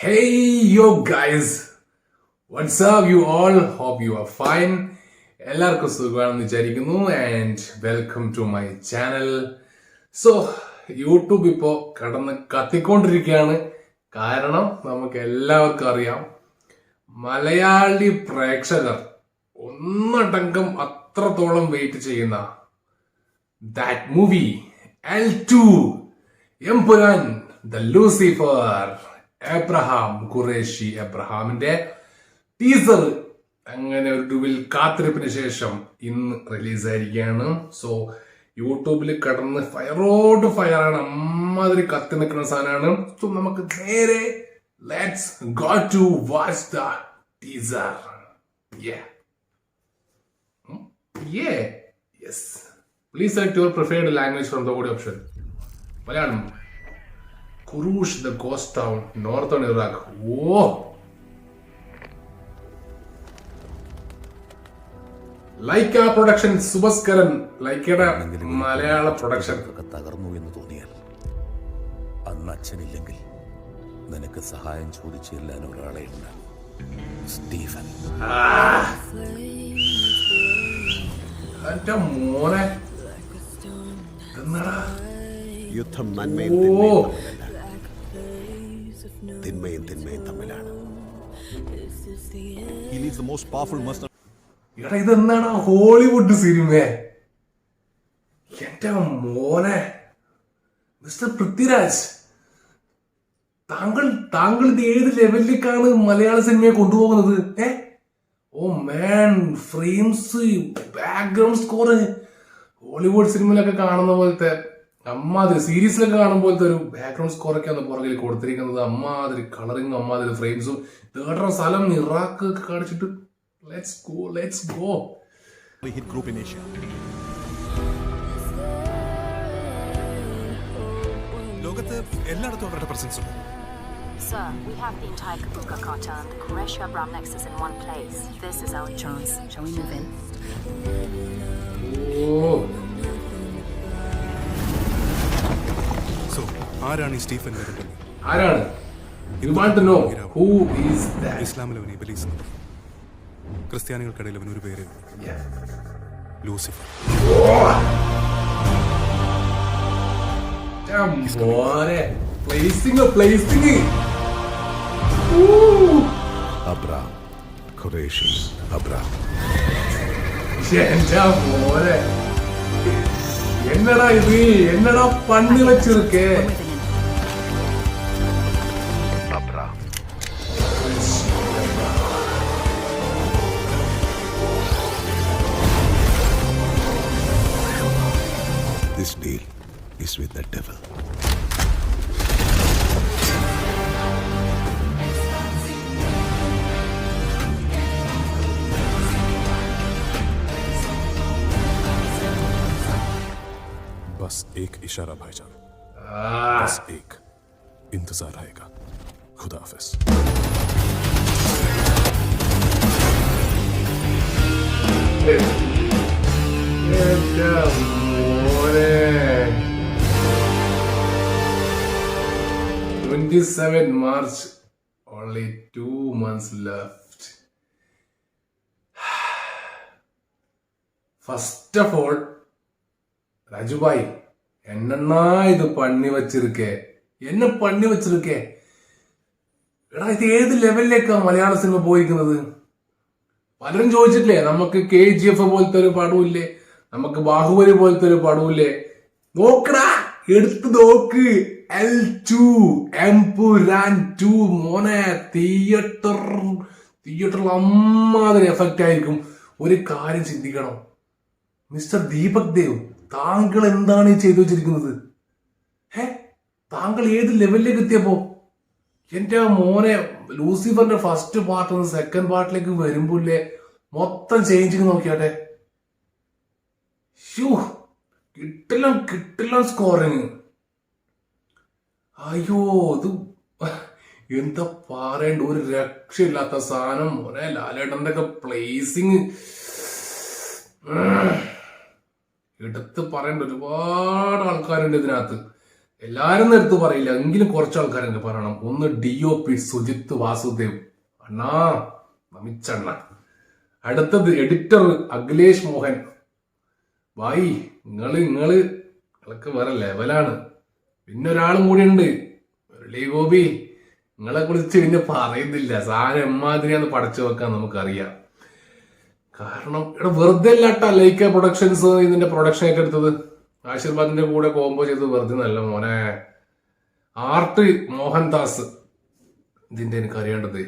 Hey yo guys, what's up you all? Hope you are fine. എല്ലാവർക്കും സുഖമാണെന്ന് വിചാരിക്കുന്നു and welcome to my channel. So YouTube ഇപ്പോ കടന്ന് കത്തിക്കൊണ്ടിരിക്കുകയാണ്. കാരണം നമുക്ക് എല്ലാവർക്കും അറിയാം, മലയാളി പ്രേക്ഷകർ ഒന്നടങ്കം അത്രത്തോളം വെയിറ്റ് ചെയ്യുന്ന that movie L2 Empuraan the Lucifer Abraham Qureshi എബ്രഹാമിന്റെ ടീസർ അങ്ങനെ ഒരു കാത്തിരിപ്പിന് ശേഷം ഇന്ന് റിലീസായിരിക്കുകയാണ്. സോ യൂട്യൂബിൽ കടന്ന് ഫയറോട് ഫയറാണ്, അമ്മാതിരി കത്തി നിൽക്കുന്ന സാധനമാണ്. സോ നമുക്ക് നേരെ let's go to watch the teaser. Yes. Please select your preferred language from the audio option. Malayalam. Kurush, the ghost town, northern Iraq. Whoa! Laika production, Subaskaran. Laika Malayalam production. തകർന്നു എന്ന് തോന്നിയാൽ അന്ന് അച്ഛനില്ലെങ്കിൽ നിനക്ക് സഹായം ചോദിച്ചു ചെല്ലാൻ ഒരാളെ ഉണ്ട്, സ്റ്റീഫൻ. എന്റെ മോനെ, എന്നടാ യുദ്ധം നന്മയും തിന്മയും തമ്മിലാണ്. എടാ ഇതെന്താണ് ഹോളിവുഡ് സിനിമ? എന്റെ മോനെ, മിസ്റ്റർ പൃഥ്വിരാജ്, താങ്കൾ ഇത് ഏത് ലെവലിലേക്കാണ് മലയാള സിനിമയെ കൊണ്ടുപോകുന്നത്? ഓ മാൻ, ഫ്രെയിംസ്, ബാക്ക്ഗ്രൗണ്ട് സ്കോർ ഹോളിവുഡ് സിനിമയിലൊക്കെ കാണുന്ന പോലത്തെ, അമ്മാതിരി സീരീസിലൊക്കെ കാണുന്ന പോലത്തെ ഒരു ബാക്ക്ഗ്രൗണ്ട് സ്കോറൊക്കെയാണ് പുറകിൽ കൊടുത്തിരിക്കുന്നത്. അമ്മാതിരി കളറിങ്ങും അമ്മാതിരി ഫ്രെയിംസും. തേടുന്ന സ്ഥലം ഇറാഖ് ഒക്കെ കാണിച്ചിട്ട് ലെറ്റ്സ് ഗോ. ലോകത്ത് എല്ലായിടത്തും അവരുടെ പ്രസൻസ് ഉണ്ട്. Sir, we have the entire Kabuka cartel and the Qureshi Abraham nexus in one place. This is our chance. Shall we move in? Oh. So, ആരാണ് ഈ സ്റ്റീഫൻ? ആരാണ്? You want to know who is that? ഇസ്ലാമിൽ അവൻ ഇബ്ലീസ്, ക്രിസ്ത്യാനികൾക്കിടയിൽ അവൻ ഒരു പേര്, Lucifer. മോനെ, placing. Abraham Qureshi Abraham. എന്റെ മോനെ, എന്നടാ ഇത്? എന്നടാ പണി വെച്ചിരിക്കേ? Abraham This deal is with the devil. बस एक इशारा भाईजान, बस एक इंतजार रहेगा. खुदा हाफिज. എന്റെ മോനെ, 27 March, only 2 months left. First of all, Rajubhai, എന്നെണ്ണാ ഇത് പണി വച്ചിരിക്കേ? എടാ ഇത് ഏത് ലെവലിലേക്കാ മലയാള സിനിമ പോയിരിക്കുന്നത്? പലരും ചോദിച്ചിട്ടില്ലേ, നമുക്ക് KGF പോലത്തെ ഒരു പടമില്ലേ, നമുക്ക് ബാഹുബലി പോലത്തെ ഒരു പടമില്ലേ? നോക്കടാ, എടുത്ത് നോക്ക്. L2 എംപുരാൻ 2 മോനെ, തിയേറ്ററിൽ അമ്മാതിരി എഫക്റ്റ് ആയിരിക്കും. ഒരു കാര്യം ചിന്തിക്കണം, മിസ്റ്റർ ദീപക് ദേവ്, താങ്കൾ എന്താണ് ഈ ചെയ്തു വെച്ചിരിക്കുന്നത്? താങ്കൾ ഏത് ലെവലിലേക്ക് എത്തിയപ്പോ? എന്റെ മോനെ, ലൂസിഫറിന്റെ ഫസ്റ്റ് പാർട്ട് സെക്കൻഡ് പാർട്ടിലേക്ക് വരുമ്പോല്ലേ മൊത്തം ചേഞ്ചിങ് നോക്കിയാട്ടെ. കിട്ടില്ല സ്കോറിങ്. അയ്യോ, ഇത് എന്താ പറയണ്ട, ഒരു രക്ഷയില്ലാത്ത സാധനം മോനെ. ലാലേട്ടന്റെ ഒക്കെ പ്ലേസിങ് എടുത്ത് പറയേണ്ട ഒരുപാട് ആൾക്കാരുണ്ട് ഇതിനകത്ത്. എല്ലാരും എടുത്ത് പറയില്ല, എങ്കിലും കുറച്ച് ആൾക്കാരെനിക്ക് പറയണം. ഒന്ന് DOP സുജിത്ത് വാസുദേവ് അണ്ണാ, നമിച്ചണ്ണ. അടുത്തത് എഡിറ്റർ അഖിലേഷ് മോഹൻ. ഭായി നിങ്ങളൊക്കെ വേറെ ലെവലാണ്. പിന്നെ ഒരാളും കൂടി ഉണ്ട്, മുരളി ഗോപി. നിങ്ങളെ കുറിച്ച് പിന്നെ പറയുന്നില്ല, സാധനം എമ്മാതിരിയാന്ന് പടച്ചു വെക്കാൻ നമുക്കറിയാം. കാരണം ഇവിടെ വെറുതെ അല്ലാട്ട ലൈക്ക പ്രൊഡക്ഷൻസ് ഇതിന്റെ പ്രൊഡക്ഷൻ ഏറ്റെടുത്തത്. ആശീർവാദിന്റെ കൂടെ കോമ്പോ ചെയ്ത് വെറുതെ നല്ല മോനെ. ആർട്ട് മോഹൻദാസ് ഇതിന്റെ എനിക്ക് അറിയേണ്ടത്,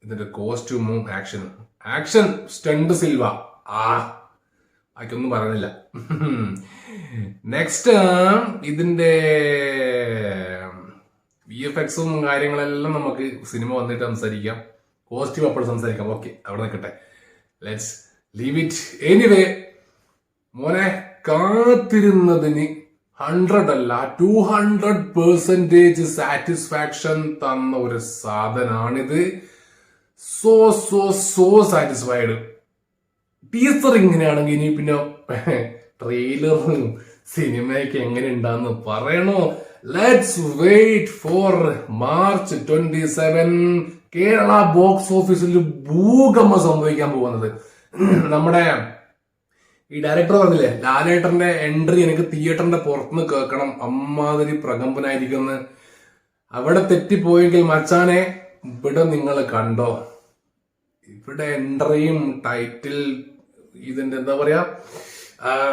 ഇതിന്റെ കോസ്റ്റ്യൂമും ആക്ഷൻ സ്റ്റണ്ട് സിൽവ. ആക്കൊന്നും പറയുന്നില്ല. നെക്സ്റ്റ് ഇതിന്റെ VFXും കാര്യങ്ങളെല്ലാം നമുക്ക് സിനിമ വന്നിട്ട് സംസാരിക്കാം. കോസ്റ്റ്യൂം അപ്പോൾ സംസാരിക്കാം. ഓക്കെ, അവിടെ നിൽക്കട്ടെ. Let's leave it. എനിവേ മോനെ, കാത്തിരുന്നതിന് 100 അല്ല 200% സാറ്റിസ്ഫാക്ഷൻ തന്ന ഒരു സാധനാണിത്. So satisfied. ടീസർ ഇങ്ങനെയാണെങ്കിൽ ഇനി പിന്നെ ട്രെയിലറും സിനിമയൊക്കെ എങ്ങനെ ഉണ്ടാന്ന് പറയണോ? Let's wait for March 27. Kerala box ഓഫീസിൽ ഭൂകമ്പം സംഭവിക്കാൻ പോകുന്നത്. നമ്മുടെ ഈ ഡയറക്ടർ പറഞ്ഞില്ലേ, ലാലേട്ടന്റെ എൻട്രി എനിക്ക് തിയേറ്ററിന്റെ പുറത്തുനിന്ന് കേൾക്കണം, അമ്മാതിരി പ്രകമ്പനായിരിക്കുമെന്ന്. അവിടെ തെറ്റിപ്പോയെങ്കിൽ മച്ചാനെ ഇവിടെ നിങ്ങൾ കണ്ടോ. ഇവിടെ എൻട്രിയും ടൈറ്റിൽ ഇതിന്റെ എന്താ പറയാ,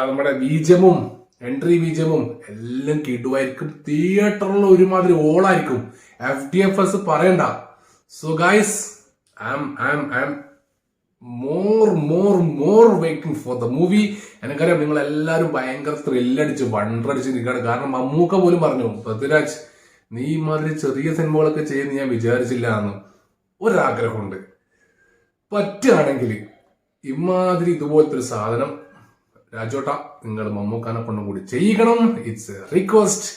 നമ്മുടെ ബീജമും എൻട്രി ബീജമും എല്ലാം കിടുവായിരിക്കും. തിയേറ്ററിൽ ഒരുമാതിരി ഓളായിരിക്കും. FDFS പറയണ്ട. So guys, I am more waiting for the movie. എനിക്കറിയാം നിങ്ങൾ എല്ലാവരും ഭയങ്കര ത്രില്ലടിച്ച് വണ്ടടിച്ച് നിൽക്കുകയാണ്. കാരണം മമ്മൂക്ക പോലും പറഞ്ഞു, പൃഥ്വിരാജ് നീ ഇമാതിരി ചെറിയ സിനിമകളൊക്കെ ചെയ്യുന്ന ഞാൻ വിചാരിച്ചില്ല എന്ന്. ഒരാഗ്രഹമുണ്ട്, പറ്റുകയാണെങ്കിൽ ഇമാതിരി ഇതുപോലത്തെ ഒരു സാധനം രാജോട്ട നിങ്ങൾ മമ്മൂക്കാനെ കൊണ്ടും കൂടി ചെയ്യിക്കണം. It's a request.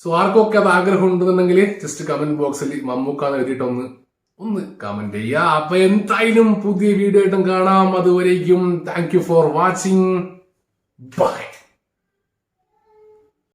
സോ ആർക്കൊക്കെ അത് ആഗ്രഹം ഉണ്ടെന്നുണ്ടെങ്കിൽ ജസ്റ്റ് കമന്റ് ബോക്സിൽ മമ്മൂക്കാന്ന് എഴുതിയിട്ടൊന്ന് കമന്റ് ചെയ്യുക. അപ്പൊ എന്തായാലും പുതിയ വീഡിയോ ആയിട്ടും കാണാം. അതുവരേക്കും thank you for watching. By.